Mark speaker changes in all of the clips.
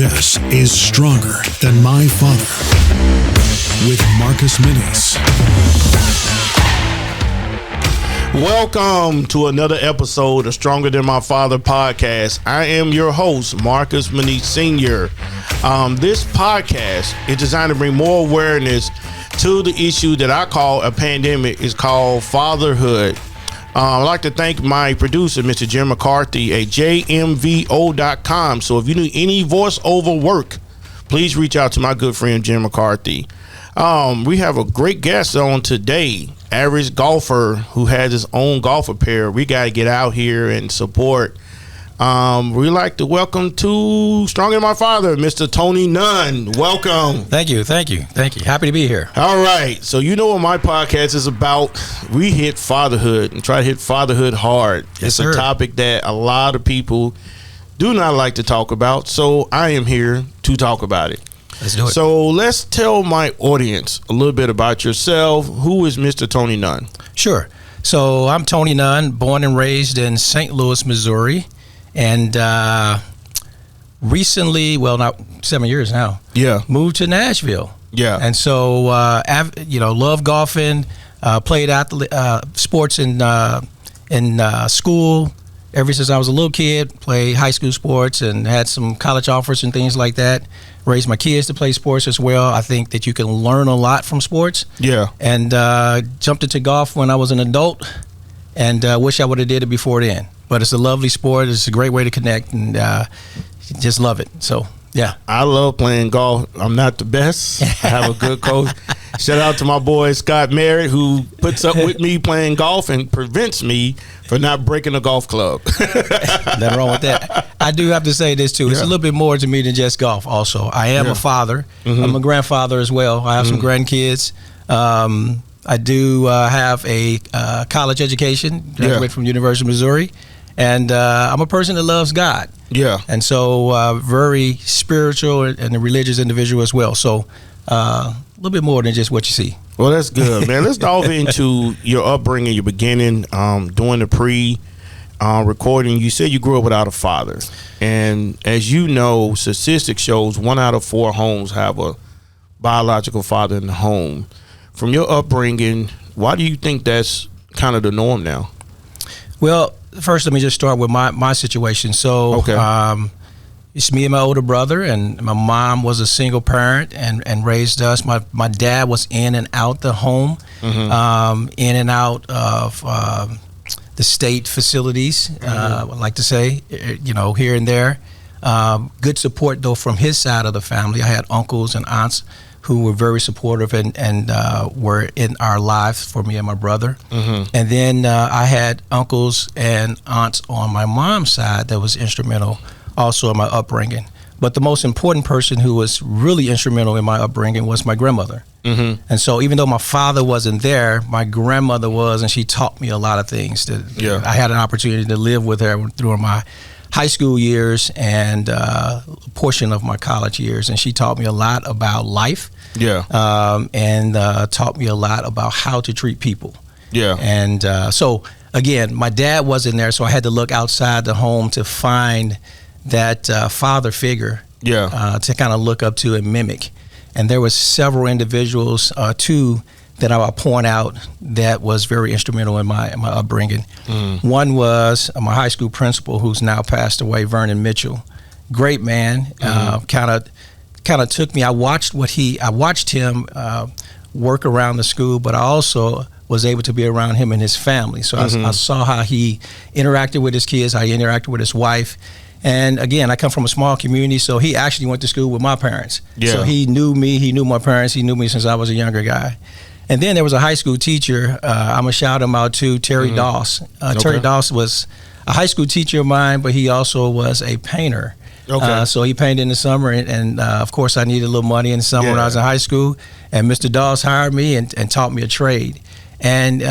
Speaker 1: This is Stronger Than My Father with Marcus Minis.
Speaker 2: Welcome to another episode of Stronger Than My Father podcast. I am your host, Marcus Minis Sr. This podcast is designed to bring more awareness to the issue that I call a pandemic. It's called fatherhood. I'd like to thank my producer, Mr. Jim McCarthy, at jmvo.com. So if you need any voiceover work, please reach out to my good friend, Jim McCarthy. We have a great guest on today, average golfer who has his own golf apparel. We got to get out here and support. We like to welcome to Stronger Than My Father, Mr. Tony Nunn. Welcome.
Speaker 3: Thank you. Happy to be here.
Speaker 2: All right. So you know what my podcast is about. We hit fatherhood and try to hit fatherhood hard.
Speaker 3: Yes,
Speaker 2: it's a topic that a lot of people do not like to talk about. So I am here to talk about it.
Speaker 3: Let's do it.
Speaker 2: So let's tell my audience a little bit about yourself. Who is Mr. Tony Nunn?
Speaker 3: Sure. So I'm Tony Nunn, born and raised in St. Louis, Missouri. And recently, well, not 7 years now, moved to Nashville.
Speaker 2: Yeah.
Speaker 3: And so, love golfing, played sports in school ever since I was a little kid, played high school sports and had some college offers and things like that. Raised my kids to play sports as well. I think that you can learn a lot from sports. Yeah. And jumped into golf when I was an adult and wish I would have did it before then. But it's a lovely sport. It's a great way to connect, and just love it. So, yeah.
Speaker 2: I love playing golf. I'm not the best. I have a good coach. Shout out to my boy, Scott Merritt, who puts up with me playing golf and prevents me from not breaking a golf club.
Speaker 3: Nothing wrong with that. I do have to say this, too. It's a little bit more to me than just golf also. I am a father. Mm-hmm. I'm a grandfather as well. I have some grandkids. I do have a college education, graduated from the University of Missouri. And I'm a person that loves God. Yeah. And so very spiritual and a religious individual as well. So a little bit more than just what you see.
Speaker 2: Well, that's good, man. Let's dive into your upbringing, your beginning, doing the pre-recording. You said you grew up without a father. And as you know, statistics shows 1 out of 4 homes have a biological father in the home. From your upbringing, why do you think that's kind of the norm now?
Speaker 3: Well, first, let me just start with my situation. So it's me and my older brother, and my mom was a single parent and raised us. My dad was in and out the home, in and out of the state facilities, I like to say, here and there. Good support, though, from his side of the family. I had uncles and aunts who were very supportive and were in our lives for me and my brother. Mm-hmm. And then I had uncles and aunts on my mom's side that was instrumental also in my upbringing. But the most important person who was really instrumental in my upbringing was my grandmother. Mm-hmm. And so even though my father wasn't there, my grandmother was, and she taught me a lot of things. I had an opportunity to live with her through my high school years and a portion of my college years, and she taught me a lot about life. And taught me a lot about how to treat people. And so again, my dad wasn't there, so I had to look outside the home to find that father figure to kind of look up to and mimic. And there was several individuals too that I will point out that was very instrumental in my upbringing. One was my high school principal, who's now passed away, Vernon Mitchell. Great man, kind of took me. I watched him work around the school, but I also was able to be around him and his family. So I saw how he interacted with his kids, how he interacted with his wife. And again, I come from a small community, so he actually went to school with my parents. So he knew me, he knew my parents, he knew me since I was a younger guy. And then there was a high school teacher, I'm going to shout him out too, Terry Doss. Terry Doss was a high school teacher of mine, but he also was a painter. So he painted in the summer, and of course I needed a little money in the summer when I was in high school, and Mr. Doss hired me and taught me a trade. And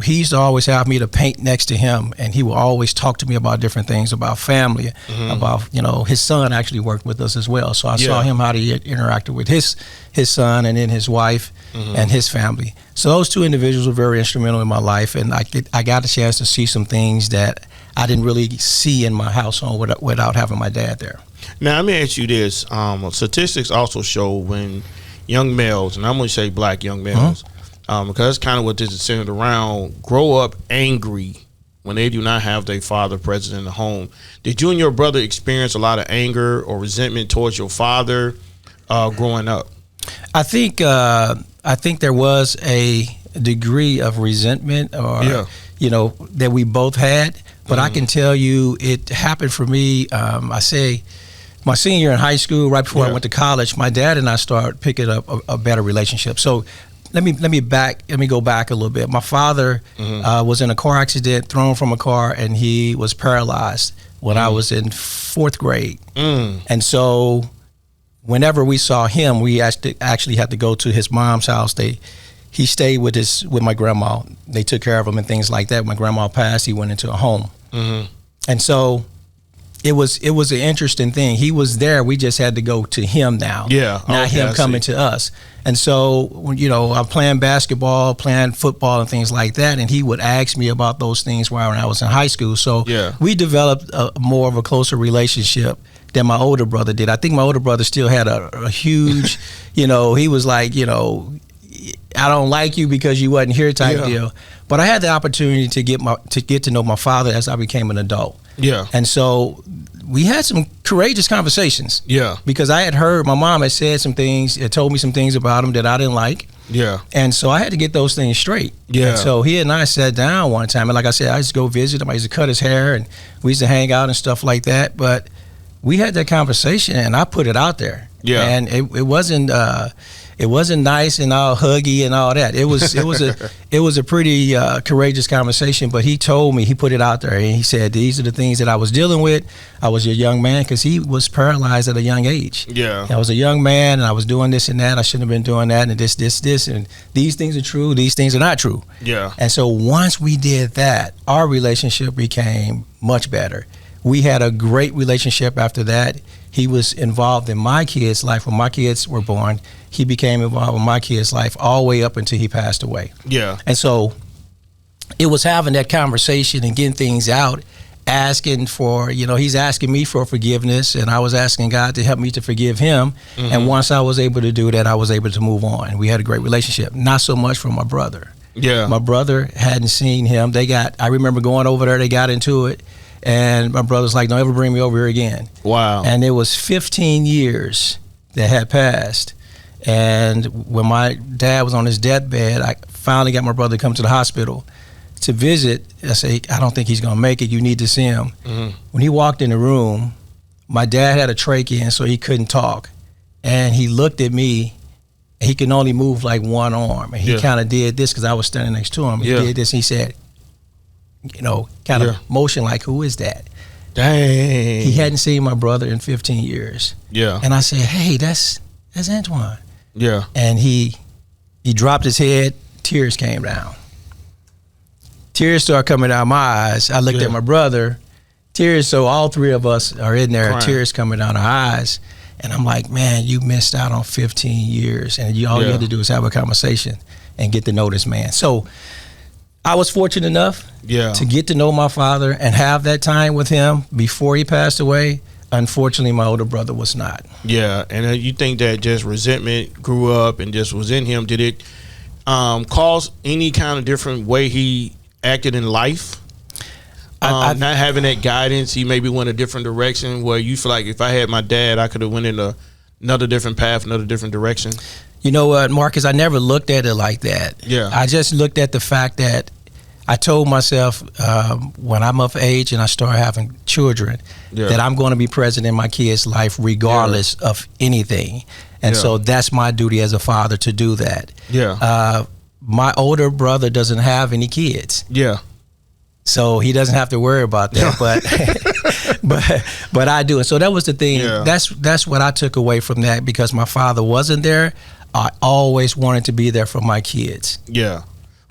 Speaker 3: he used to always have me to paint next to him, and he would always talk to me about different things, about family, about, his son actually worked with us as well. So I saw him how he interacted with his son and then his wife and his family. So those two individuals were very instrumental in my life, and I got a chance to see some things that I didn't really see in my household without having my dad there.
Speaker 2: Now, let me ask you this. Statistics also show when young males, and I'm going to say black young males, because that's kind of what this is centered around, grow up angry when they do not have their father present in the home. Did you and your brother experience a lot of anger or resentment towards your father growing up? I
Speaker 3: think there was a degree of resentment or that we both had, but I can tell you it happened for me. I say my senior year in high school, right before I went to college, my dad and I started picking up a better relationship. So let me go back a little bit. My father was in a car accident, thrown from a car, and he was paralyzed when I was in 4th grade. And so whenever we saw him, we actually had to go to his mom's house. He stayed with my grandma. They took care of him and things like that. When my grandma passed, he went into a home. And so it was an interesting thing. He was there. We just had to go to him now. Not him coming to us. And so, I'm playing basketball, playing football and things like that. And he would ask me about those things when I was in high school. So we developed more of a closer relationship than my older brother did. I think my older brother still had a huge, he was like, I don't like you because you wasn't here type deal. But I had the opportunity to get to know my father as I became an adult. And so we had some courageous conversations. Because I had heard my mom had said some things, had told me some things about him that I didn't like. And so I had to get those things straight. And so he and I sat down one time, and like I said, I used to go visit him. I used to cut his hair, and we used to hang out and stuff like that. But we had that conversation, and I put it out there. And it wasn't nice and all huggy and all that. It was a pretty courageous conversation. But he told me, he put it out there, and he said, these are the things that I was dealing with. I was a young man, because he was paralyzed at a young age. I was a young man, and I was doing this and that. I shouldn't have been doing that, and this, and these things are true. These things are not true. And so once we did that, our relationship became much better. We had a great relationship after that. He was involved in my kids' life when my kids were born. He became involved in my kids' life all the way up until he passed away. And so it was having that conversation and getting things out, asking for, he's asking me for forgiveness, and I was asking God to help me to forgive him. And once I was able to do that, I was able to move on. And we had a great relationship. Not so much for my brother. My brother hadn't seen him. I remember going over there, they got into it. And my brother's like, don't ever bring me over here again. Wow. And it was 15 years that had passed. And when my dad was on his deathbed, I finally got my brother to come to the hospital to visit. I say, I don't think he's going to make it. You need to see him. When he walked in the room, my dad had a trachea in, so he couldn't talk. And he looked at me. He can only move like one arm. And he kind of did this because I was standing next to him. He did this. And he said, kind of motion like, who is that? Dang. He hadn't seen my brother in 15 years. And I said, hey, that's Antoine. And he dropped his head, tears came down. Tears started coming out of my eyes. I looked at my brother, tears, so all three of us are in there, crying. Tears coming down our eyes. And I'm like, man, you missed out on 15 years. And all you had to do is have a conversation and get to know this man. So I was fortunate enough to get to know my father and have that time with him before he passed away. Unfortunately, my older brother was not. And you think that just resentment grew up and just was in him. Did it cause any kind of different way he acted in life? Not having that guidance, he maybe went a different direction where you feel like if I had my dad, I could have went in another different path, another different direction? You know what, Marcus, I never looked at it like that. I just looked at the fact that I told myself when I'm of age and I start having children that I'm going to be present in my kids' life regardless of anything. And so that's my duty as a father to do that. My older brother doesn't have any kids. So he doesn't have to worry about that, but I do. And so that was the thing. That's what I took away from that, because my father wasn't there. I always wanted to be there for my kids.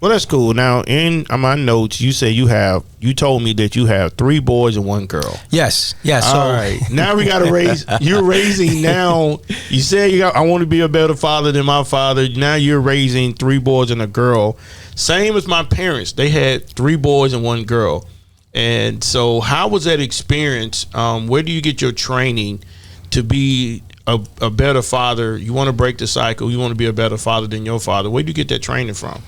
Speaker 3: Well, that's cool. Now, in my notes, you say you told me that you have 3 boys and 1 girl. Yes. All right. Now we got to raise. You're raising now. You said I want to be a better father than my father. Now you're raising 3 boys and a girl. Same as my parents. They had 3 boys and 1 girl. And so how was that experience? Where do you get your training
Speaker 2: to be a better father, you want to break the cycle, you want to be a better father than your father, where do you get that training from?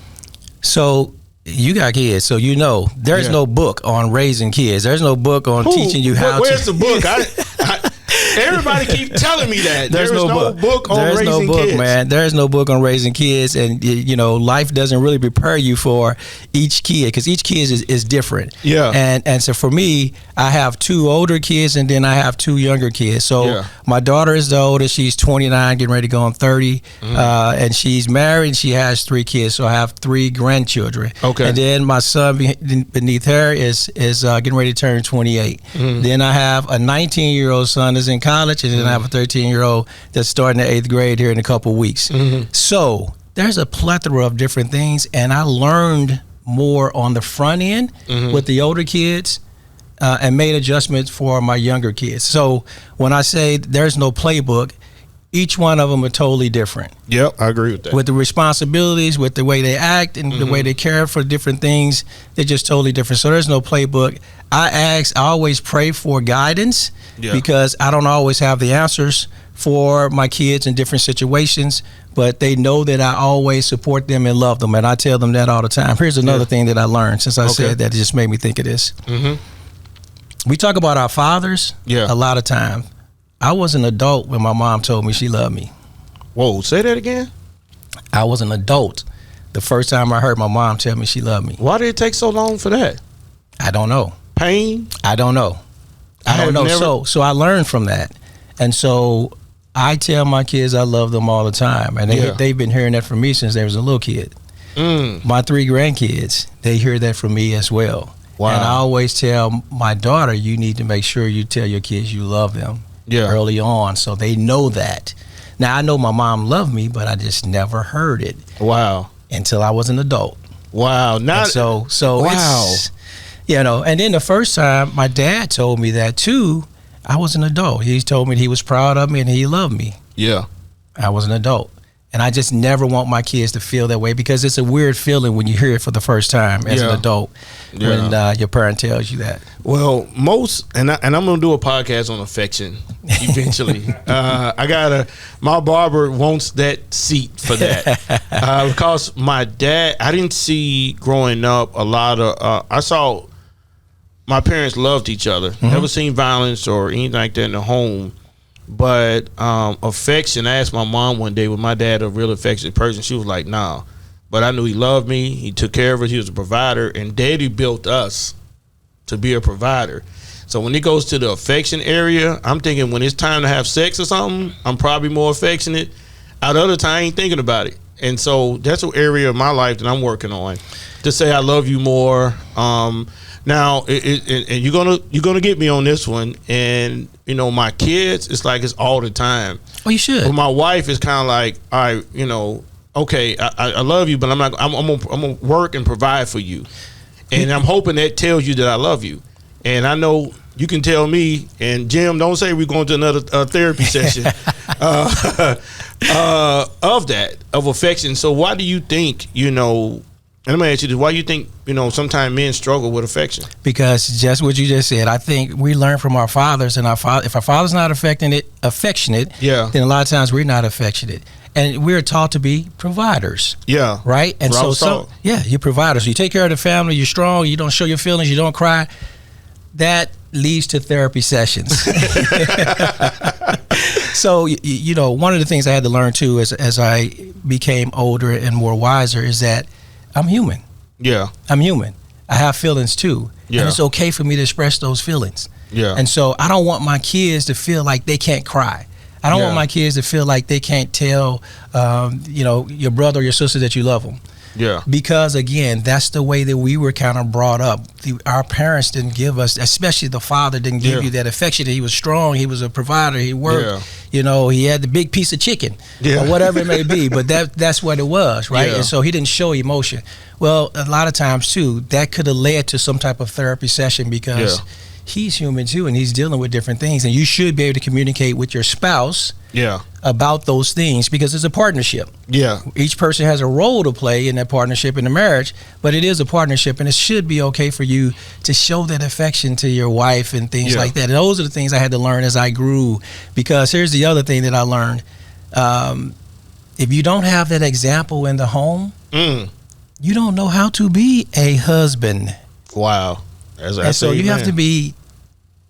Speaker 3: So you got kids, so you know there's no book on raising kids. There's no book on teaching you how
Speaker 2: where's
Speaker 3: to.
Speaker 2: Where's the book? Everybody keep telling me that.
Speaker 3: There's no book on raising kids. There's no book, man. There's no book on raising kids, and you know, life doesn't really prepare you for each kid because each kid is different.
Speaker 2: Yeah.
Speaker 3: And so for me, I have 2 older kids, and then I have 2 younger kids. So my daughter is the oldest. She's 29, getting ready to go on 30, and she's married. And she has 3 kids. So I have 3 grandchildren.
Speaker 2: Okay.
Speaker 3: And then my son beneath her is getting ready to turn 28. Then I have a 19-year-old son that's in college, and then I have a 13-year-old that's starting the 8th grade here in a couple of weeks. So there's a plethora of different things, and I learned more on the front end with the older kids and made adjustments for my younger kids. So when I say there's no playbook, each one of them are totally different.
Speaker 2: Yep, I agree with that.
Speaker 3: With the responsibilities, with the way they act, and the way they care for different things, they're just totally different. So there's no playbook. I always pray for guidance because I don't always have the answers for my kids in different situations, but they know that I always support them and love them, and I tell them that all the time. Here's another thing that I learned since I said that. It just made me think of this. We talk about our fathers a lot of times. I was an adult when my mom told me she loved me.
Speaker 2: Whoa, say that again?
Speaker 3: I was an adult the first time I heard my mom tell me she loved me.
Speaker 2: Why did it take so long for that?
Speaker 3: I don't know.
Speaker 2: Pain?
Speaker 3: I don't know. I don't know. So I learned from that. And so I tell my kids I love them all the time. And they've been hearing that from me since they was a little kid. My 3 grandkids, they hear that from me as well. Wow. And I always tell my daughter, you need to make sure you tell your kids you love them early on so they know that. Now, I know my mom loved me, but I just never heard it.
Speaker 2: Wow.
Speaker 3: Until I was an adult.
Speaker 2: Wow.
Speaker 3: So it's, you know, and then the first time my dad told me that too, I was an adult. He told me he was proud of me and he loved me.
Speaker 2: Yeah.
Speaker 3: I was an adult. And I just never want my kids to feel that way because it's a weird feeling when you hear it for the first time as an adult when your parent tells you that.
Speaker 2: Well, and I'm going to do a podcast on affection eventually. My barber wants that seat for that because my dad, I didn't see growing up a lot of, I saw my parents loved each other. Never seen violence or anything like that in the home. But affection, I asked my mom one day, was my dad a real affectionate person? She was like, nah. But I knew he loved me. He took care of us. He was a provider. And Daddy built us to be a provider. So when it goes to the affection area, I'm thinking when it's time to have sex or something, I'm probably more affectionate. At other time, I ain't thinking about it. And so that's an area of my life that I'm working on, to say I love you more. Now, and you're gonna get me on this one, and you know my kids, it's like it's all the time.
Speaker 3: Oh, you should.
Speaker 2: But my wife is kind of like, all right, you know, okay, I love you, but I'm gonna work and provide for you, and I'm hoping that tells you that I love you, and I know you can tell me. And Jim, don't say we're going to another therapy session of affection. So why do you think, you know? And let me ask you this: why do you think, you know, sometimes men struggle with affection? Because
Speaker 3: just what you just said. I think we learn from our fathers, and if our father's not affectionate, then a lot of times we're not affectionate, and we're taught to be providers. Yeah. Right. And you're providers. You take care of the family. You're strong. You don't show your feelings. You don't cry. That leads to therapy sessions. So, you know, one of the things I had to learn too, as I became older and more wiser, is that I'm human. Yeah. I'm human. I have feelings too. Yeah. And it's okay for me to express those feelings. Yeah. And so I don't want my kids to feel like they can't cry. I don't want my kids to feel like they can't tell, you know, your brother or your sister that you love them. Yeah. Because again, that's the way that we were kind of brought up. Our parents didn't give us, especially the father didn't give you that affection. He was strong. He was a provider. He worked. Yeah. You know, he had the big piece of chicken or whatever it may be. But that's what it was, right? Yeah. And so he didn't show emotion. Well, a lot of times too, that could have led to some type of therapy session because he's human too, and he's dealing with different things, and you should be able to communicate with your spouse about those things, because it's a partnership. Each person has a role to play in that partnership, in the marriage, but it is a partnership, and it should be okay for you to show that affection to your wife and things like that. And those are the things I had to learn as I grew, because here's the other thing that I learned. If you don't have that example in the home, you don't know how to be a husband.
Speaker 2: Wow.
Speaker 3: And so you have to be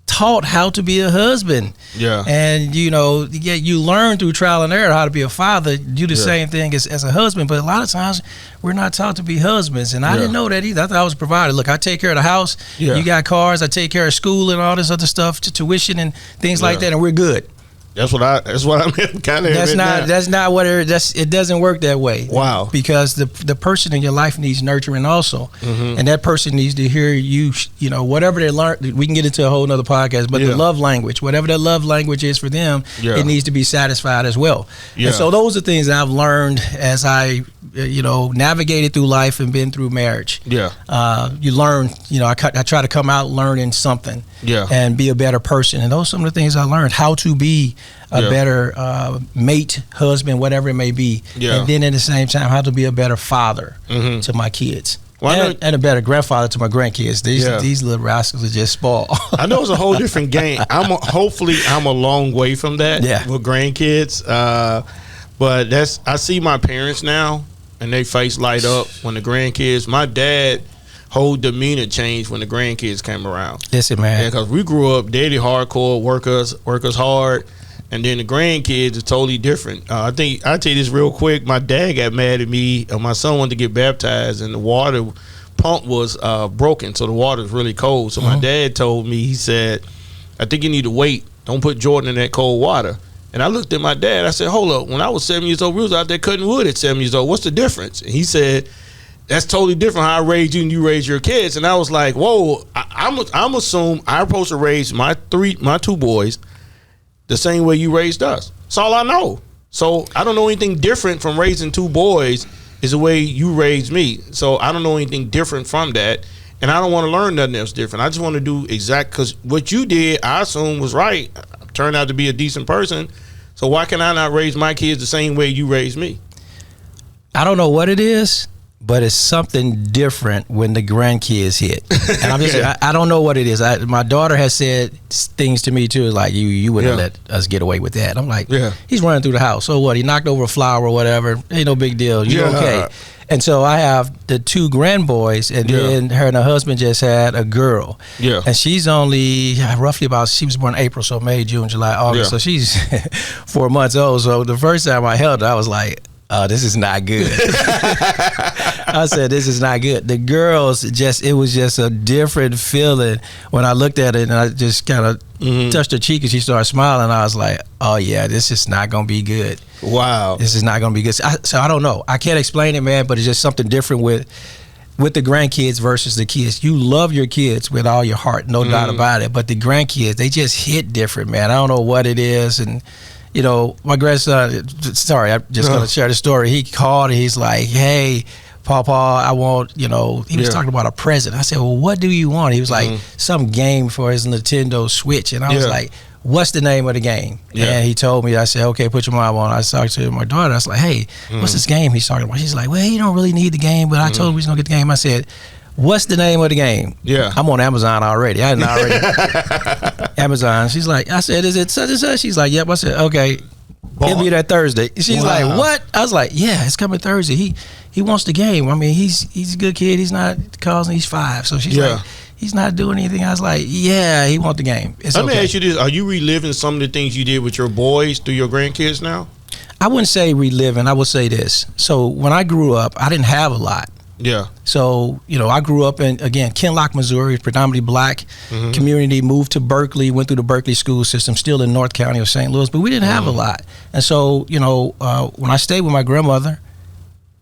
Speaker 3: taught how to be a husband. And you learn through trial and error how to be a father, do the same thing as a husband, but a lot of times we're not taught to be husbands, and I didn't know that either. I thought I was provided. Look, I take care of the house, you got cars, I take care of school and all this other stuff, tuition and things like that, and we're good.
Speaker 2: That's what I meant. Kind of.
Speaker 3: That's not what it doesn't work that way.
Speaker 2: Wow.
Speaker 3: Because the person in your life needs nurturing also, and that person needs to hear you. Whatever they learn, we can get into a whole nother podcast. But the love language, whatever that love language is for them, it needs to be satisfied as well. And so those are things that I've learned as I navigated through life and been through marriage. You learn. I try to come out learning something. And be a better person. And those are some of the things I learned, how to be a better mate, husband, whatever it may be. And then at the same time, how to be a better father to my kids. And a better grandfather to my grandkids. These little rascals are just spoiled.
Speaker 2: I know it's a whole different game. Hopefully I'm a long way from that with grandkids. But I see my parents now, and they face light up when the grandkids. My dad, whole demeanor changed when the grandkids came around.
Speaker 3: Listen, man.
Speaker 2: Because we grew up daddy hardcore, workers hard, and then the grandkids are totally different. I think I'll tell you this real quick. My dad got mad at me. My son wanted to get baptized, and the water pump was broken, so the water was really cold. So my dad told me, he said, "I think you need to wait. Don't put Jordan in that cold water." And I looked at my dad. I said, "Hold up. When I was 7 years old, we was out there cutting wood at 7 years old. What's the difference?" And he said, "That's totally different how I raised you and you raise your kids." And I was like, "Whoa, I'm assuming I'm supposed to raise my two boys the same way you raised us." That's all I know. So I don't know anything different from raising two boys is the way you raised me. So I don't know anything different from that, and I don't want to learn nothing else different. I just want to do because what you did, I assume, was right. I turned out to be a decent person. So why can I not raise my kids the same way you raised me?
Speaker 3: I don't know what it is, but it's something different when the grandkids hit. And I don't know what it is. My daughter has said things to me too, like you wouldn't let us get away with that. I'm like, he's running through the house. So what? He knocked over a flower or whatever. Ain't no big deal. You're okay. And so I have the two grandboys, and then her and her husband just had a girl. And she's only roughly she was born in April, so May, June, July, August. So she's 4 months old. So the first time I held her, I was like, "Oh, this is not good." I said, "This is not good." The girls it was just a different feeling when I looked at it, and I just kind of touched her cheek and she started smiling. I was like, "Oh yeah, this is not going to be good."
Speaker 2: Wow.
Speaker 3: This is not going to be good. So I don't know. I can't explain it, man, but it's just something different with the grandkids versus the kids. You love your kids with all your heart, no doubt about it. But the grandkids, they just hit different, man. I don't know what it is. And my grandson, sorry, I'm just going to share the story. He called and he's like, "Hey, Papa, I want, he was talking about a present." I said, "Well, what do you want?" He was like, "Some game for his Nintendo Switch." And I was like, "What's the name of the game?" And he told me. I said, "Okay, put your mom on." I talked to my daughter. I was like, "Hey, what's this game he's talking about?" She's like, "Well, you don't really need the game, but I told him he's going to get the game." I said, "What's the name of the game?" I'm on Amazon already. I hadn't already. Amazon. She's like, I said, "Is it such and such?" She's like, "Yep." I said, "Okay. It'll be that Thursday." She's like, "What?" I was like, "Yeah, it's coming Thursday. He wants the game. I mean, he's a good kid. He's not causing. He's 5." So she's like, "He's not doing anything." I was like, "Yeah, he wants the game."
Speaker 2: Let me ask you this: are you reliving some of the things you did with your boys through your grandkids now?
Speaker 3: I wouldn't say reliving. I would say this. So when I grew up, I didn't have a lot. So, I grew up in, again, Kinloch, Missouri, predominantly black community, moved to Berkeley, went through the Berkeley school system, still in North County of St. Louis, but we didn't have a lot. And so, when I stayed with my grandmother,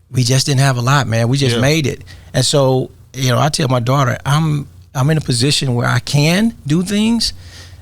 Speaker 3: we just didn't have a lot, man. We just made it. And so, I tell my daughter, I'm in a position where I can do things.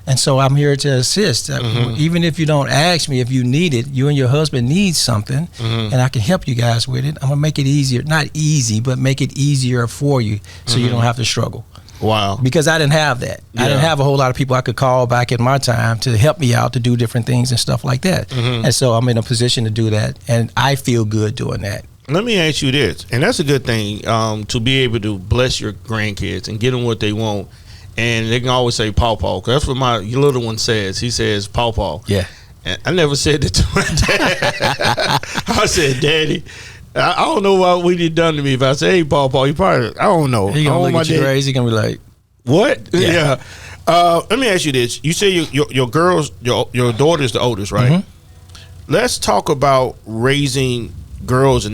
Speaker 3: And so I'm here to assist. Even if you don't ask me if you need it, you and your husband need something, and I can help you guys with it. I'm going to make it easier. Not easy, but make it easier for you so you don't have to struggle.
Speaker 2: Wow.
Speaker 3: Because I didn't have that. I didn't have a whole lot of people I could call back in my time to help me out to do different things and stuff like that. And so I'm in a position to do that, and I feel good doing that.
Speaker 2: Let me ask you this, and that's a good thing, to be able to bless your grandkids and get them what they want. And they can always say "pawpaw," because that's what my little one says. He says "pawpaw."
Speaker 3: Yeah.
Speaker 2: And I never said that to my dad. I said, "Daddy." I don't know what he done to me. If I say, "Hey, pawpaw," he probably, I don't know.
Speaker 3: He gonna look at you crazy. He gonna be like,
Speaker 2: "What?" Yeah. Let me ask you this. You say your girls, your daughter's the oldest, right? Let's talk about raising girls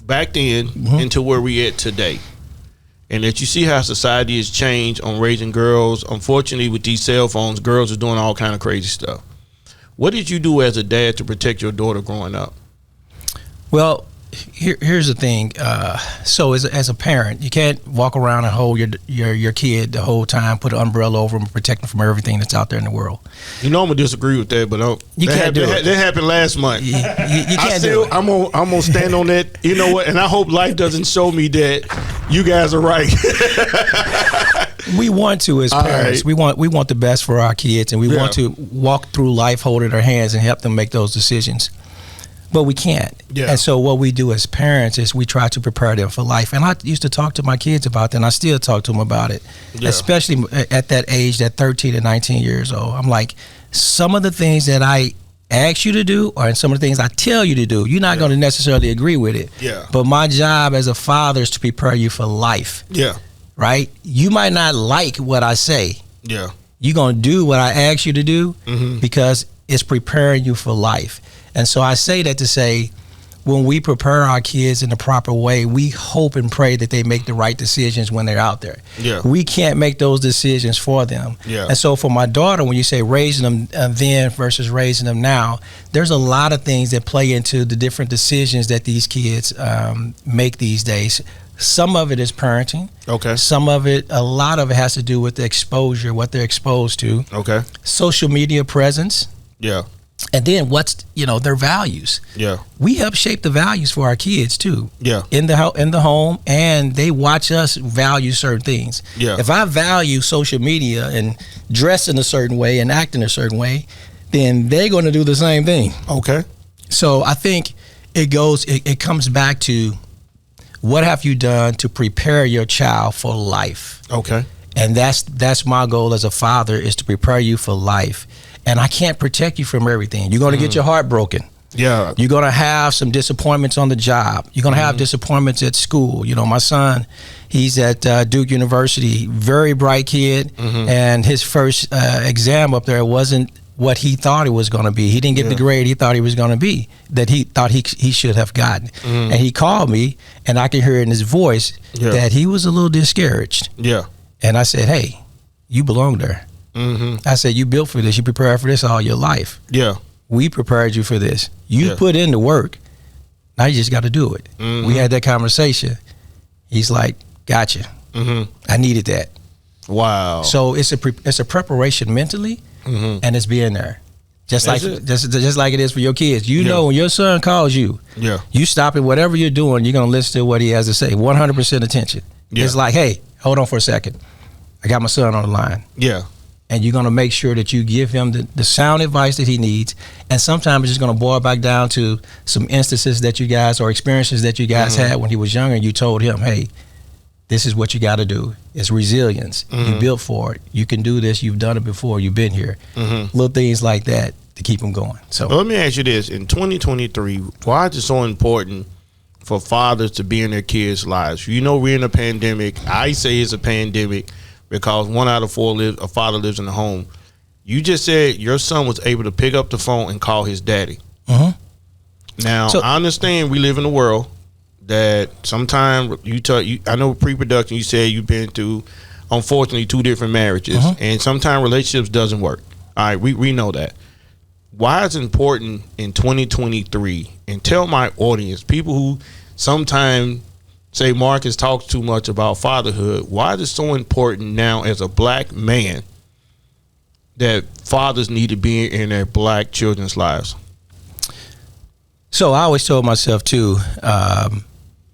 Speaker 2: back then into where we at today. And that you see how society has changed on raising girls. Unfortunately, with these cell phones, girls are doing all kind of crazy stuff. What did you do as a dad to protect your daughter growing up?
Speaker 3: Well, here's the thing. So as a parent, you can't walk around and hold your kid the whole time, put an umbrella over them, protect them from everything that's out there in the world. You know,
Speaker 2: I'm gonna disagree with that, but
Speaker 3: you can't do it.
Speaker 2: That happened last month.
Speaker 3: You can't do it.
Speaker 2: I'm gonna stand on that. You know what? And I hope life doesn't show me that you guys are right.
Speaker 3: We want to, as parents, right. we want the best for our kids, and we want to walk through life holding their hands and help them make those decisions. But we can't. Yeah. And so what we do as parents is we try to prepare them for life. And I used to talk to my kids about that, and I still talk to them about it, especially at that age, that 13 and 19 years old. I'm like, some of the things that I ask you to do or some of the things I tell you to do, you're not going to necessarily agree with it.
Speaker 2: Yeah.
Speaker 3: But my job as a father is to prepare you for life.
Speaker 2: Yeah.
Speaker 3: Right? You might not like what I say.
Speaker 2: Yeah.
Speaker 3: You're going to do what I ask you to do because it's preparing you for life. And so I say that to say, when we prepare our kids in the proper way, we hope and pray that they make the right decisions when they're out there.
Speaker 2: Yeah.
Speaker 3: We can't make those decisions for them.
Speaker 2: Yeah.
Speaker 3: And so for my daughter, when you say raising them then versus raising them now, there's a lot of things that play into the different decisions that these kids make these days. Some of it is parenting.
Speaker 2: Okay.
Speaker 3: A lot of it has to do with the exposure, what they're exposed to.
Speaker 2: Okay.
Speaker 3: Social media presence.
Speaker 2: Yeah.
Speaker 3: And then what's their values.
Speaker 2: Yeah.
Speaker 3: We help shape the values for our kids too.
Speaker 2: Yeah.
Speaker 3: In the home, and they watch us value certain things.
Speaker 2: Yeah.
Speaker 3: If I value social media and dress in a certain way and act in a certain way, then they're going to do the same thing.
Speaker 2: Okay.
Speaker 3: So I think it comes back to what have you done to prepare your child for life?
Speaker 2: Okay.
Speaker 3: And that's my goal as a father, is to prepare you for life. And I can't protect you from everything. You're going to get your heart broken.
Speaker 2: Yeah.
Speaker 3: You're going to have some disappointments on the job. You're going to have disappointments at school. You know, my son, he's at Duke University, very bright kid, and his first exam up there wasn't what he thought it was going to be. He didn't get the grade he thought he was going to be, that he thought he should have gotten. And he called me, and I could hear in his voice that he was a little discouraged.
Speaker 2: Yeah.
Speaker 3: And I said, hey, you belong there. I said, you built for this. You prepared for this all your life.
Speaker 2: Yeah.
Speaker 3: We prepared you for this. You put in the work. Now you just got to do it. We had that conversation. He's like, gotcha. I needed that.
Speaker 2: Wow.
Speaker 3: So it's a preparation mentally, and it's being there. Just like it is for your kids. You know, when your son calls you, you stop it, whatever you're doing, you're going to listen to what he has to say. 100% attention. It's like, hey, hold on for a second. I got my son on the line.
Speaker 2: Yeah.
Speaker 3: And you're going to make sure that you give him the sound advice that he needs. And sometimes it's just going to boil back down to some instances that you guys, or experiences that you guys had when he was younger, and you told him, hey, this is what you got to do. It's resilience. You built for it. You can do this. You've done it before. You've been here. Little things like that to keep him going. So
Speaker 2: let me ask you this. In 2023, why is it so important for fathers to be in their kids' lives? You know, we're in a pandemic. I say it's a pandemic because 1 out of 4 a father lives in the home. You just said your son was able to pick up the phone and call his daddy. Now, I understand we live in a world that sometimes I know pre-production, you said you've been through, unfortunately, 2 different marriages, and sometimes relationships doesn't work. All right, we know that. Why is it important in 2023? And tell my audience, people who sometimes say Marcus talks too much about fatherhood, why is it so important now as a black man that fathers need to be in their black children's lives?
Speaker 3: So I always told myself too,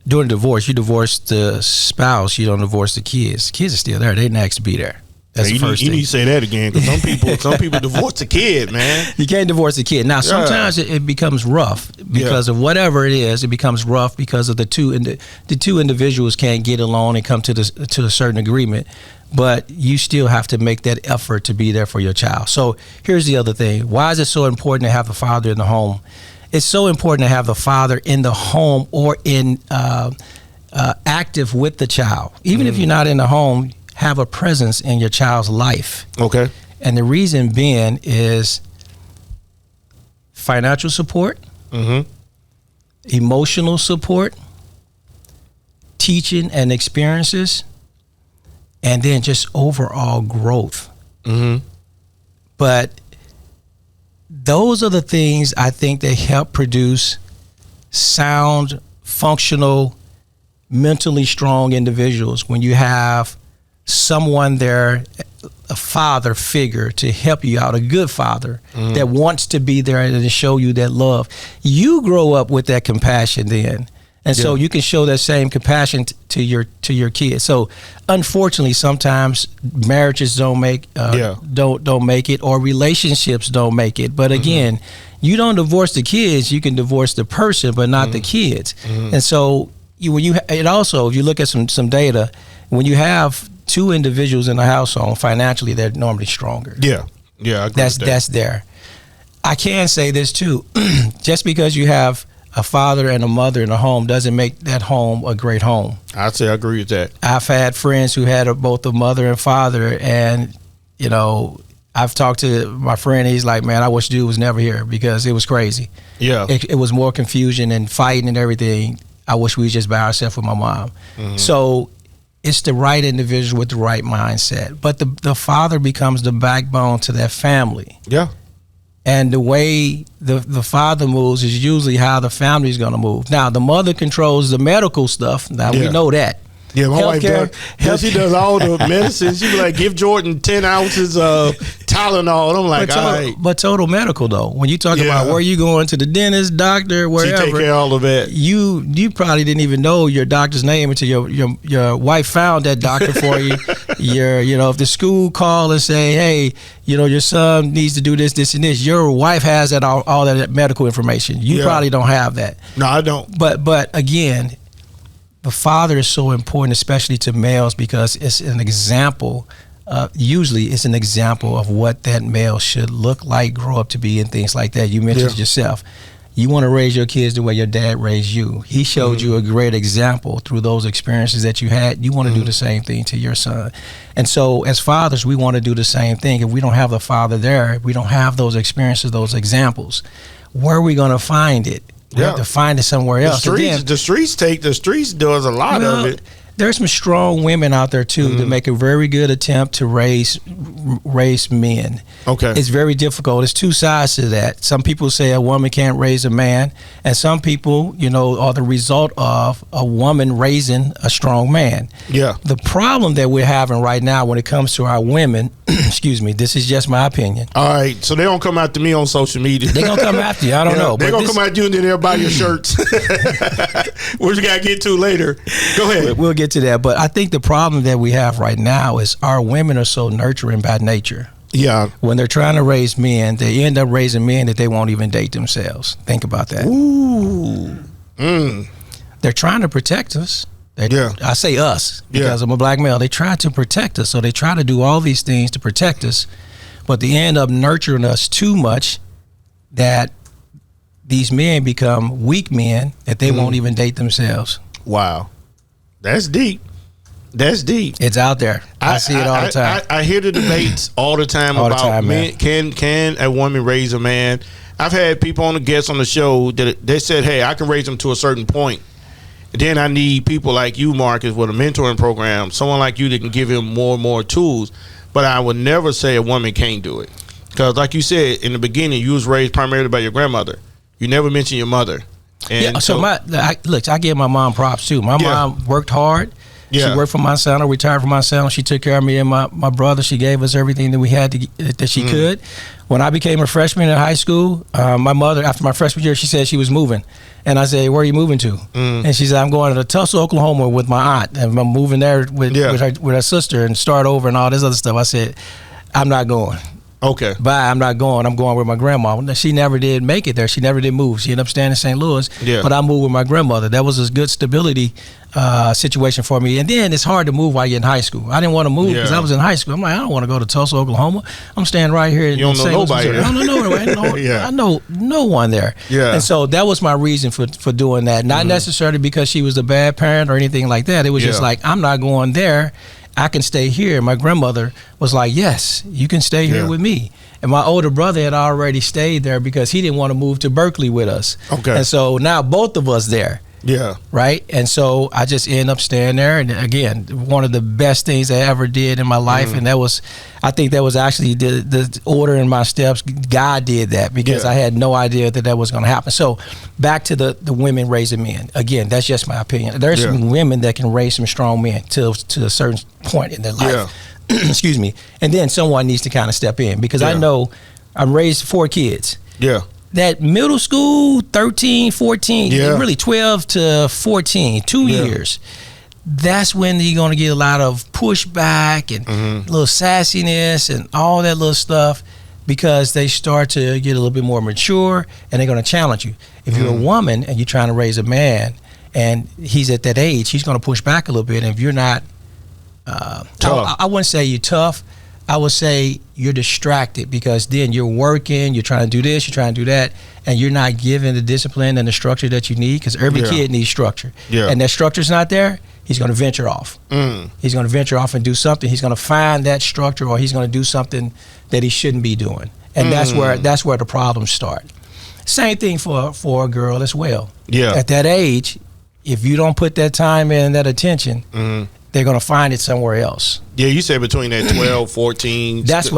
Speaker 3: during divorce, you divorce the spouse, you don't divorce the kids. The kids are still there. They didn't ask to be there. That's the first thing.
Speaker 2: You need to say that again, because some people divorce the kid, man.
Speaker 3: You can't divorce the kid. Now, sometimes it becomes rough because of whatever it is. It becomes rough because of the two individuals can't get along and come to a certain agreement. But you still have to make that effort to be there for your child. So here's the other thing. Why is it so important to have the father in the home? It's so important to have the father in the home or in active with the child. Even if you're not in the home, have a presence in your child's life.
Speaker 2: Okay.
Speaker 3: And the reason being is financial support, emotional support, teaching and experiences, and then just overall growth. But those are the things I think that help produce sound, functional, mentally strong individuals. When you have someone there, a father figure to help you out, a good father that wants to be there and to show you that love. You grow up with that compassion then. And so you can show that same compassion to your kids. So unfortunately, sometimes marriages don't make it, or relationships don't make it. But again, you don't divorce the kids. You can divorce the person, but not the kids. And so if you look at some data, when you have two individuals in a household, financially they're normally stronger.
Speaker 2: I agree
Speaker 3: that's there. I can say this too, just because you have a father and a mother in a home doesn't make that home a great home.
Speaker 2: I'd say I agree with that.
Speaker 3: I've had friends who had both a mother and father, and I've talked to my friend. He's like, man, I wish dude was never here because it was crazy.
Speaker 2: Yeah,
Speaker 3: it was more confusion and fighting and everything. I wish we was just by ourselves with my mom. So it's the right individual with the right mindset. But the father becomes the backbone to that family.
Speaker 2: Yeah.
Speaker 3: And the way the father moves is usually how the family is going to move. Now, the mother controls the medical stuff. Now, we know that.
Speaker 2: Yeah, my wife does. She does all the medicines. She be like, give Jordan 10 ounces of Tylenol. And I'm like, all right.
Speaker 3: But total medical, though. When you talk about where you going to the dentist, doctor, wherever.
Speaker 2: She take care of all of that.
Speaker 3: You probably didn't even know your doctor's name until your wife found that doctor for you. If the school call and say, hey, your son needs to do this, this, and this, your wife has that all that medical information. You probably don't have that.
Speaker 2: No, I don't.
Speaker 3: But again, the father is so important, especially to males, because it's an example. Usually, it's an example of what that male should look like, grow up to be, and things like that. You mentioned it yourself. You want to raise your kids the way your dad raised you. He showed you a great example through those experiences that you had. You want to do the same thing to your son. And so as fathers, we want to do the same thing. If we don't have the father there, if we don't have those experiences, those examples, where are we going to find it? We have to find it somewhere else.
Speaker 2: The streets does a lot of it.
Speaker 3: There's some strong women out there too that make a very good attempt to raise men. Okay, it's very difficult. There's two sides to that. Some people say a woman can't raise a man, and some people, are the result of a woman raising a strong man. Yeah. The problem that we're having right now when it comes to our women, excuse me, this is just my opinion.
Speaker 2: All right, so they don't come after me on social media.
Speaker 3: They're gonna come after you. I don't know.
Speaker 2: They're gonna come after you and then they'll buy your shirts. Which we gotta get to later. Go ahead.
Speaker 3: We'll get to that, but I think the problem that we have right now is our women are so nurturing by nature. Yeah. When they're trying to raise men, they end up raising men that they won't even date themselves. Think about that. Ooh. They're trying to protect us. I say us because I'm a black male. They try to protect us, so they try to do all these things to protect us, but they end up nurturing us too much that these men become weak men that they won't even date themselves.
Speaker 2: Wow. That's deep. That's deep.
Speaker 3: It's out there. I see it all the time.
Speaker 2: I hear the debates all the time about men. Can a woman raise a man? I've had people on the guests on the show that they said, hey, I can raise them to a certain point. Then I need people like you, Marcus, with a mentoring program, someone like you that can give him more and more tools. But I would never say a woman can't do it. Because like you said, in the beginning, you was raised primarily by your grandmother. You never mentioned your mother. And
Speaker 3: I give my mom props too. My mom worked hard. She worked for Monsanto, retired from Monsanto. She took care of me and my brother. She gave us everything that we had that she could. When I became a freshman in high school, my mother, after my freshman year, she said she was moving. And I said, where are you moving to? And she said, I'm going to Tulsa, Oklahoma with my aunt. And I'm moving there with her sister and start over and all this other stuff. I said, I'm not going.
Speaker 2: Okay.
Speaker 3: Bye, I'm not going. I'm going with my grandma. She never did make it there. She never did move. She ended up staying in St. Louis. Yeah. But I moved with my grandmother. That was a good stability situation for me. And then it's hard to move while you're in high school. I didn't want to move because I was in high school. I'm like, I don't want to go to Tulsa, Oklahoma. I'm staying right here in St. Louis. I don't know nobody. I know no one there. Yeah. And so that was my reason for doing that. Not necessarily because she was a bad parent or anything like that. It was just like, I'm not going there. I can stay here. My grandmother was like, yes, you can stay here with me. And my older brother had already stayed there because he didn't want to move to Berkeley with us. Okay. And so now both of us there. Yeah. Right. And so I just ended up staying there. And again, one of the best things I ever did in my life. And I think that was actually the order in my steps. God did that because I had no idea that was going to happen. So back to the women raising men. Again, that's just my opinion. There's some women that can raise some strong men to a certain point in their life. Excuse me. And then someone needs to kind of step in because I know I'm raised 4 kids. Yeah. That middle school, 13, 14, really 12 to 14, 2 years, that's when you're going to get a lot of pushback and a little sassiness and all that little stuff because they start to get a little bit more mature and they're going to challenge you. If you're a woman and you're trying to raise a man and he's at that age, he's going to push back a little bit. And if you're not, I wouldn't say you're tough. I would say you're distracted because then you're working, you're trying to do this, you're trying to do that, and you're not given the discipline and the structure that you need because every kid needs structure. Yeah. And that structure's not there, he's going to venture off. He's going to venture off and do something. He's going to find that structure or he's going to do something that he shouldn't be doing. And that's where the problems start. Same thing for a girl as well. Yeah. At that age, if you don't put that time in, that attention, they're going to find it somewhere else.
Speaker 2: Yeah, you said between that 12, 14.
Speaker 3: That's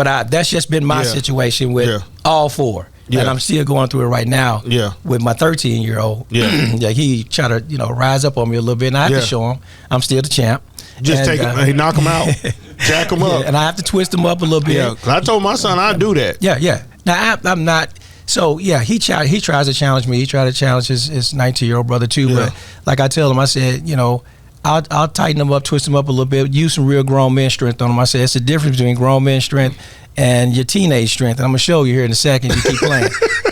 Speaker 3: just been my situation with all 4. Yeah. And I'm still going through it right now with my 13-year-old. Yeah. He tried to, rise up on me a little bit, and I have to show him I'm still the champ.
Speaker 2: Just knock him out, jack him up.
Speaker 3: And I have to twist him up a little bit.
Speaker 2: Yeah, 'cause I told my son I'd do that.
Speaker 3: Yeah. Now, I'm not. So, he tries to challenge me. He tried to challenge his 19-year-old brother, too. But like I tell him, I said, I'll tighten them up, twist them up a little bit, use some real grown man strength on them. I say it's the difference between grown man strength and your teenage strength. And I'm going to show you here in a second. You keep playing.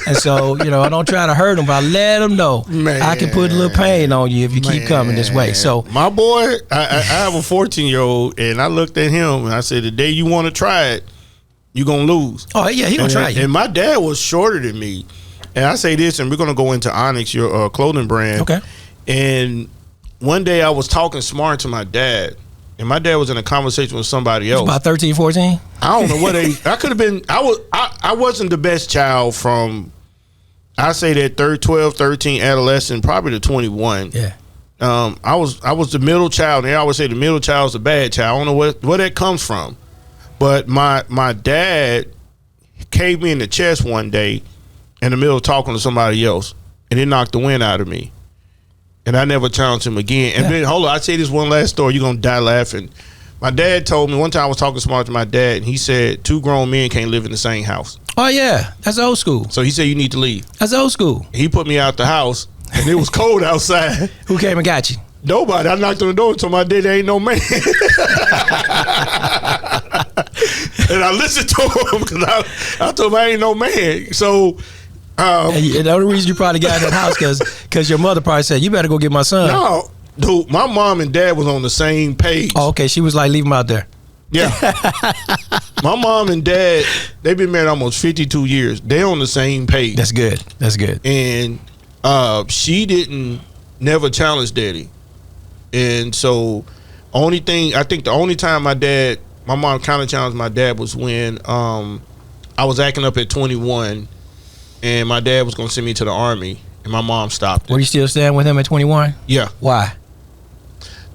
Speaker 3: And so, I don't try to hurt them, but I let them know I can put a little pain on you if you keep coming this way. So
Speaker 2: my boy, I have a 14-year-old, and I looked at him, and I said, the day you want to try it, you're going to lose.
Speaker 3: Oh, yeah, he going to try you.
Speaker 2: And my dad was shorter than me. And I say this, and we're going to go into Onyx, your clothing brand. Okay. And one day I was talking smart to my dad, and my dad was in a conversation with somebody else.
Speaker 3: About 13, 14?
Speaker 2: I don't know what age. I could have been. I wasn't the best child from, I say that 12, 13, adolescent, probably to 21. Yeah. I was the middle child, and they always say the middle child's a bad child. I don't know where that comes from. But my dad caved me in the chest one day in the middle of talking to somebody else, and it knocked the wind out of me. And I never challenged him again. And then, hold on, I say this one last story. You're going to die laughing. My dad told me, one time I was talking smart to my dad, and he said 2 grown men can't live in the same house.
Speaker 3: Oh, yeah. That's old school.
Speaker 2: So he said you need to leave.
Speaker 3: That's old school.
Speaker 2: He put me out the house, and it was cold outside.
Speaker 3: Who came and got you?
Speaker 2: Nobody. I knocked on the door and told my dad there ain't no man. And I listened to him because I told him I ain't no man. So...
Speaker 3: and the only reason you probably got in that house because your mother probably said, you better go get my son.
Speaker 2: No, dude, my mom and dad was on the same page.
Speaker 3: Oh, okay. She was like, leave him out there.
Speaker 2: Yeah. My mom and dad, they've been married almost 52 years. They're on the same page.
Speaker 3: That's good. That's good.
Speaker 2: And she never challenge daddy. And so the only time my mom kind of challenged my dad was when I was acting up at 21. And my dad was going to send me to the Army, and my mom stopped it.
Speaker 3: Were you still staying with him at 21?
Speaker 2: Yeah.
Speaker 3: Why?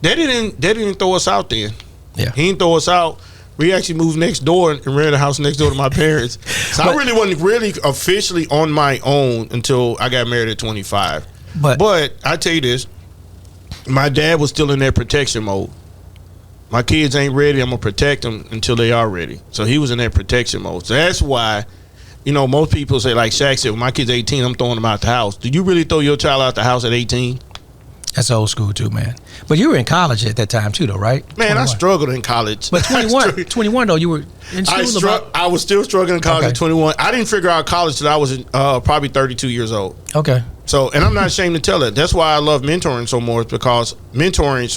Speaker 2: Daddy didn't throw us out then.
Speaker 3: Yeah.
Speaker 2: He didn't throw us out. We actually moved next door and rented a house next door to my parents. So I really wasn't really officially on my own until I got married at 25. But I tell you this, my dad was still in that protection mode. my kids ain't ready. I'm gonna protect them until they are ready. So he was in that protection mode. So that's why, most people say, like Shaq said, when my kid's 18, I'm throwing them out the house. Do you really throw your child out the house at 18?
Speaker 3: That's old school too, man. But you were in college at that time too, though, right?
Speaker 2: Man, 21. I struggled in college.
Speaker 3: But 21 though, you were in school.
Speaker 2: I was still struggling in college at 21. I didn't figure out college till I was probably 32 years old.
Speaker 3: Okay.
Speaker 2: So, and I'm not ashamed to tell it. That's why I love mentoring so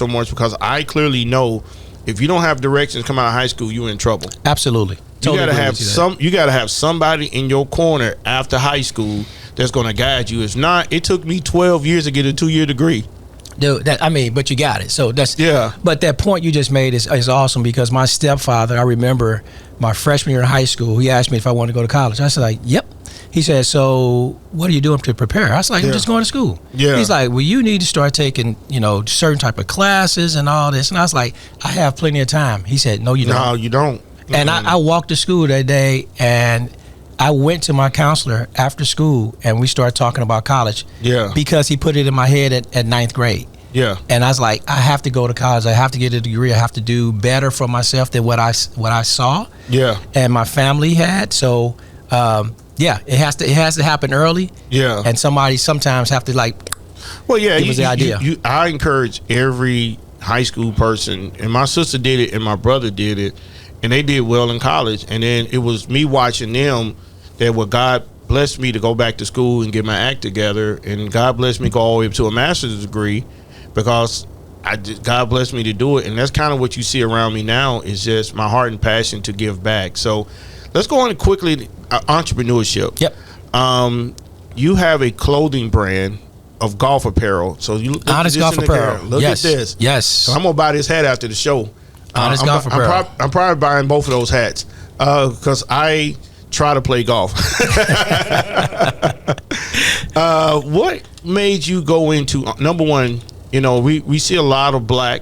Speaker 2: much because I clearly know if you don't have directions come out of high school, you're in trouble.
Speaker 3: Absolutely.
Speaker 2: You gotta have somebody in your corner after high school that's gonna guide you. If not, it took me 12 years to get a 2-year degree.
Speaker 3: Dude, but you got it. So that's
Speaker 2: yeah.
Speaker 3: But that point you just made is awesome because my stepfather, I remember my freshman year in high school, he asked me if I wanted to go to college. I said, like, yep. He said, so what are you doing to prepare? I was like, I'm just going to school.
Speaker 2: Yeah.
Speaker 3: He's like, well, you need to start taking, certain type of classes and all this. And I was like, I have plenty of time. He said, no, you don't.
Speaker 2: No, you don't. Mm-hmm.
Speaker 3: And I walked to school that day and I went to my counselor after school and we started talking about college.
Speaker 2: Yeah.
Speaker 3: Because he put it in my head at ninth grade.
Speaker 2: Yeah.
Speaker 3: And I was like, I have to go to college. I have to get a degree. I have to do better for myself than what I saw.
Speaker 2: Yeah.
Speaker 3: And my family had. So, it has to happen early.
Speaker 2: Yeah.
Speaker 3: And somebody sometimes have to give us the idea.
Speaker 2: I encourage every high school person, and my sister did it and my brother did it, and they did well in college. And then it was me watching them God blessed me to go back to school and get my act together, and God blessed me to go all the way up to a master's degree because God blessed me to do it. And that's kind of what you see around me now is just my heart and passion to give back. So let's go on quickly. Entrepreneurship.
Speaker 3: Yep.
Speaker 2: You have a clothing brand of golf apparel. So you
Speaker 3: Honest Golf Apparel.
Speaker 2: Look at this.
Speaker 3: Yes.
Speaker 2: So I'm gonna buy this hat after the show.
Speaker 3: Honest Golf Apparel.
Speaker 2: I'm probably buying both of those hats because I try to play golf. What made you go into number one? We see a lot of black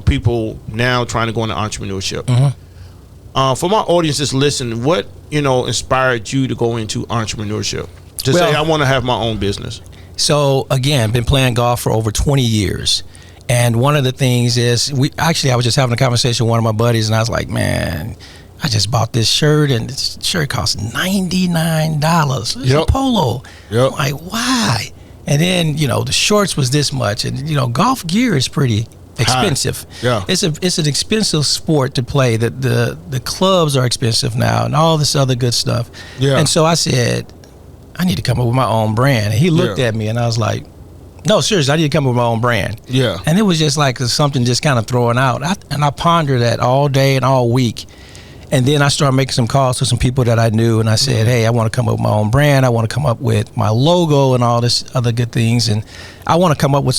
Speaker 2: people now trying to go into entrepreneurship.
Speaker 3: Mm-hmm.
Speaker 2: For my audience that's listening, what inspired you to go into entrepreneurship? To say I want to have my own business.
Speaker 3: So again, been playing golf for over 20 years. And one of the things is I was just having a conversation with one of my buddies and I was like, man, I just bought this shirt and this shirt costs $99. It's a polo.
Speaker 2: Yep.
Speaker 3: I'm like, why? And then, the shorts was this much and golf gear is pretty expensive.
Speaker 2: Yeah.
Speaker 3: It's an expensive sport to play. The clubs are expensive now and all this other good stuff.
Speaker 2: Yeah.
Speaker 3: And so I said, I need to come up with my own brand. And he looked at me and I was like, no, seriously, I need to come up with my own brand.
Speaker 2: Yeah.
Speaker 3: And it was just like something just kind of throwing out. I pondered that all day and all week. And then I started making some calls to some people that I knew. And I said, hey, I want to come up with my own brand. I want to come up with my logo and all this other good things. And I want to come up with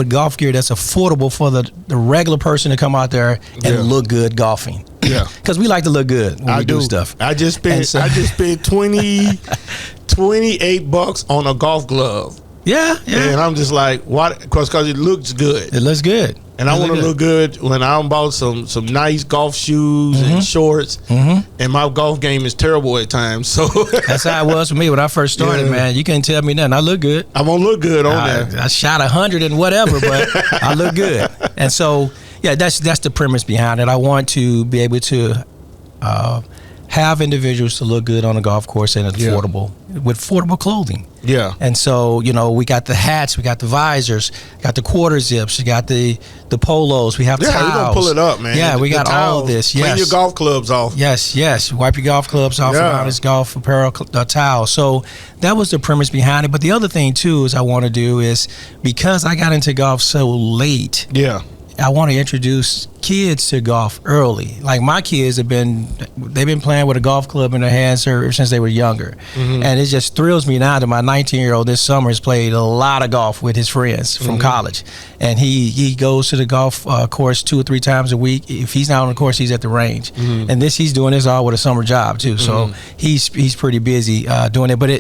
Speaker 3: golf gear that's affordable for the regular person to come out there and look good golfing.
Speaker 2: Yeah.
Speaker 3: Because we like to look good when we do stuff.
Speaker 2: I just spent $28 on a golf glove.
Speaker 3: Yeah.
Speaker 2: And I'm just like, why? Because it looks good.
Speaker 3: It looks good.
Speaker 2: And I want to look good when I bought some nice golf shoes and shorts. Mm-hmm. And my golf game is terrible at times. So
Speaker 3: that's how it was for me when I first started, man. You can't tell me nothing. I look good.
Speaker 2: I'm going to look good on there.
Speaker 3: I shot 100 and whatever, but I look good. And so, that's the premise behind it. I want to be able to have individuals to look good on a golf course and with affordable clothing.
Speaker 2: Yeah.
Speaker 3: And so, we got the hats, we got the visors, got the quarter zips, we got the polos, we have towels.
Speaker 2: Yeah, we're going to pull it up, man.
Speaker 3: Yeah, we got all of this.
Speaker 2: Clean your golf clubs off.
Speaker 3: Yes. Wipe your golf clubs off with Honest Golf Apparel towel. So that was the premise behind it. But the other thing, too, is I want to do is because I got into golf so late.
Speaker 2: Yeah.
Speaker 3: I want to introduce kids to golf early. Like my kids they've been playing with a golf club in their hands ever since they were younger. Mm-hmm. And it just thrills me now that my 19-year-old this summer has played a lot of golf with his friends from college. And he goes to the golf course 2 or 3 times a week. If he's not on the course, he's at the range. Mm-hmm. And he's doing this all with a summer job too. So he's pretty busy doing it. But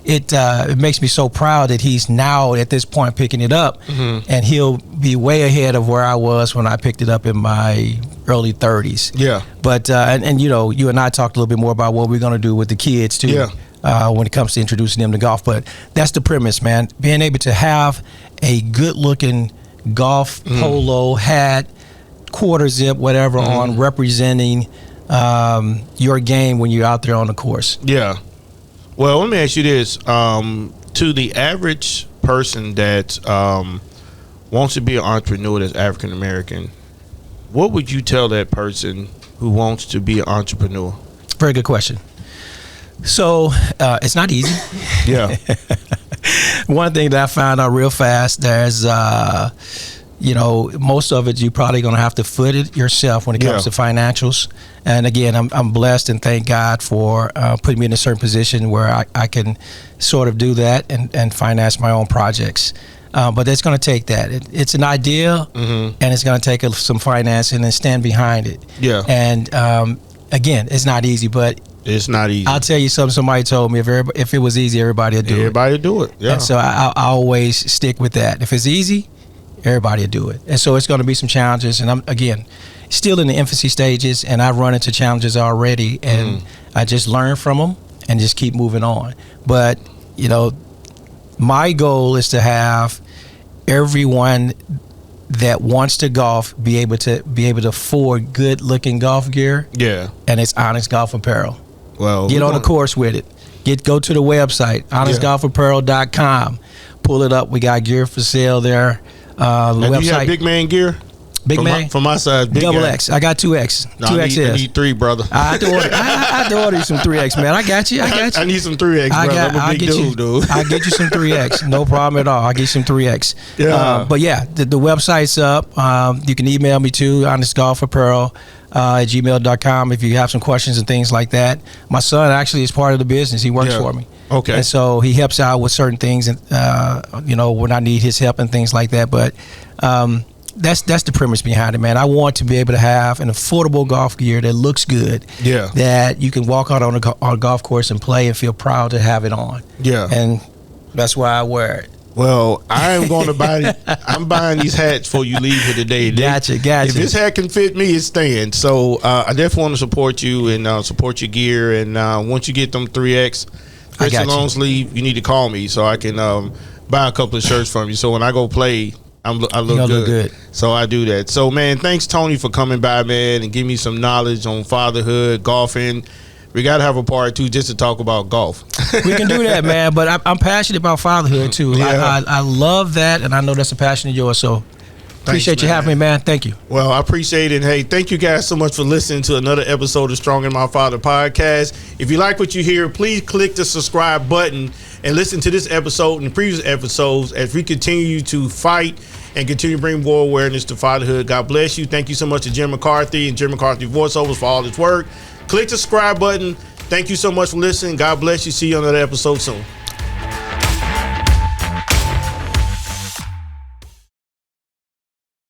Speaker 3: it makes me so proud that he's now at this point picking it up, and he'll be way ahead of where I was when I picked it up in my early 30s.
Speaker 2: Yeah.
Speaker 3: But and you and I talked a little bit more about what we're going to do with the kids too.
Speaker 2: Yeah.
Speaker 3: When it comes to introducing them to golf. But that's the premise, man. Being able to have a good looking golf polo hat quarter zip, whatever, on representing your game when you're out there on the course.
Speaker 2: Yeah. Well, let me ask you this. To the average person that wants to be an entrepreneur that's African American, what would you tell that person who wants to be an entrepreneur?
Speaker 3: Very good question. So it's not easy.
Speaker 2: Yeah.
Speaker 3: One thing that I found out real fast, there's, most of it you're probably going to have to foot it yourself when it comes to financials. And again, I'm blessed and thank God for putting me in a certain position where I can sort of do that and finance my own projects. But it's going to take that. It's an idea, and it's going to take some financing and stand behind it. Yeah. And again, it's not easy, but
Speaker 2: it's not easy.
Speaker 3: I'll tell you something. Somebody told me if it was easy, everybody would do it.
Speaker 2: Everybody would do it. Yeah.
Speaker 3: And so I always stick with that. If it's easy, everybody will do it. And so it's going to be some challenges. And I'm, again, still in the infancy stages, and I've run into challenges already, and I just learn from them and just keep moving on. But, my goal is to have everyone that wants to golf be able to afford good looking golf gear. Yeah. And it's Honest Golf Apparel. Well, get on the course with it. Go to the website, honestgolfapparel.com. Pull it up. We got gear for sale there.
Speaker 2: And do you have big man gear?
Speaker 3: Big man?
Speaker 2: From my side, big
Speaker 3: Double
Speaker 2: guy.
Speaker 3: X. I got 2X.
Speaker 2: No,
Speaker 3: 2XS.
Speaker 2: I need 3, brother.
Speaker 3: I have to order you some 3X, man. I got you.
Speaker 2: I need some 3X, brother. I'm a big dude.
Speaker 3: I'll get you some 3X. No problem at all. I'll get you some 3X.
Speaker 2: Yeah.
Speaker 3: But yeah, the website's up. You can email me too, honestgolfapparel at gmail.com if you have some questions and things like that. My son actually is part of the business. He works for me.
Speaker 2: Okay.
Speaker 3: And so he helps out with certain things, and when I need his help and things like that. But that's the premise behind it, man. I want to be able to have an affordable golf gear that looks good. Yeah. That you can walk out on a golf course and play and feel proud to have it on. Yeah. And that's why I wear it.
Speaker 2: Well, I am going to buy. I'm buying these hats before you leave here today.
Speaker 3: Gotcha.
Speaker 2: If this hat can fit me, it's staying. So I definitely want to support you and support your gear. And once you get them 3X, Christian long sleeve, you need to call me so I can buy a couple of shirts from you. So when I go play, I look good. So I do that. So, man, thanks, Tony, for coming by, man, and giving me some knowledge on fatherhood, golfing. We got to have a part 2 just to talk about golf.
Speaker 3: We can do that, man. But I'm passionate about fatherhood, too. Yeah. I love that, and I know that's a passion of yours. So appreciate you having me, man. Thank you.
Speaker 2: Well, I appreciate it. And, hey, thank you guys so much for listening to another episode of Strong in My Father podcast. If you like what you hear, please click the subscribe button and listen to this episode and the previous episodes as we continue to fight and continue to bring more awareness to fatherhood. God bless you. Thank you so much to Jim McCarthy and Jim McCarthy Voiceovers for all his work. Click the subscribe button. Thank you so much for listening. God bless you. See you on another episode soon.